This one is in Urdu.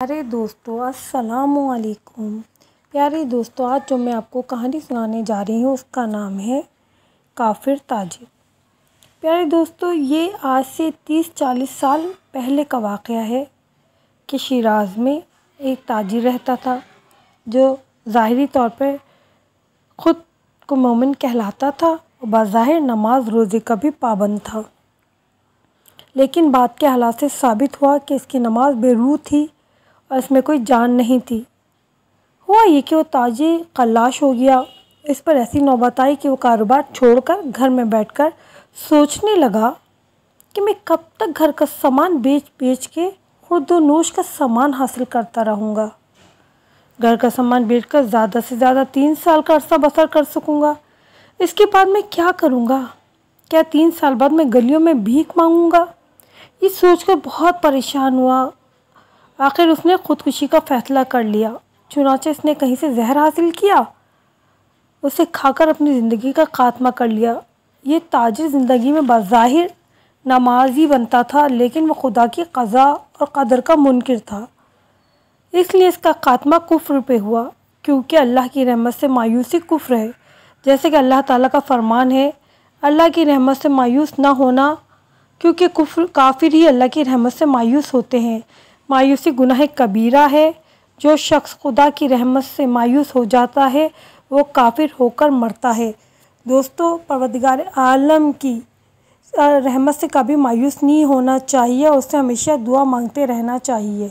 پیارے دوستو السلام علیکم۔ پیارے دوستو، آج جو میں آپ کو کہانی سنانے جا رہی ہوں اس کا نام ہے کافر تاجر۔ پیارے دوستو، یہ آج سے 30-40 سال پہلے کا واقعہ ہے کہ شیراز میں ایک تاجر رہتا تھا جو ظاہری طور پر خود کو مومن کہلاتا تھا اور بظاہر نماز روزے کا بھی پابند تھا، لیکن بعد کے حالات سے ثابت ہوا کہ اس کی نماز بے روح تھی اور اس میں کوئی جان نہیں تھی۔ ہوا یہ کہ وہ تاجر خلاش ہو گیا۔ اس پر ایسی نوبت آئی کہ وہ کاروبار چھوڑ کر گھر میں بیٹھ کر سوچنے لگا کہ میں کب تک گھر کا سامان بیچ کے خود و نوش کا سامان حاصل کرتا رہوں گا۔ گھر کا سامان بیچ کر زیادہ سے زیادہ 3 سال کا عرصہ بسر کر سکوں گا۔ اس کے بعد میں کیا کروں گا؟ کیا 3 سال بعد میں گلیوں میں بھیک مانگوں گا؟ یہ سوچ کر بہت پریشان ہوا۔ آخر اس نے خودکشی کا فیصلہ کر لیا۔ چنانچہ اس نے کہیں سے زہر حاصل کیا، اسے کھا کر اپنی زندگی کا خاتمہ کر لیا۔ یہ تاجر زندگی میں بظاہر نمازی بنتا تھا، لیکن وہ خدا کی قضا اور قدر کا منکر تھا، اس لیے اس کا خاتمہ کفر پہ ہوا، کیونکہ اللہ کی رحمت سے مایوسی کفر ہے۔ جیسے کہ اللہ تعالیٰ کا فرمان ہے، اللہ کی رحمت سے مایوس نہ ہونا، کیونکہ کافر ہی اللہ کی رحمت سے مایوس ہوتے ہیں۔ مایوسی گناہ کبیرہ ہے۔ جو شخص خدا کی رحمت سے مایوس ہو جاتا ہے وہ کافر ہو کر مرتا ہے۔ دوستو، پروردگار عالم کی رحمت سے کبھی مایوس نہیں ہونا چاہیے اور اس سے ہمیشہ دعا مانگتے رہنا چاہیے۔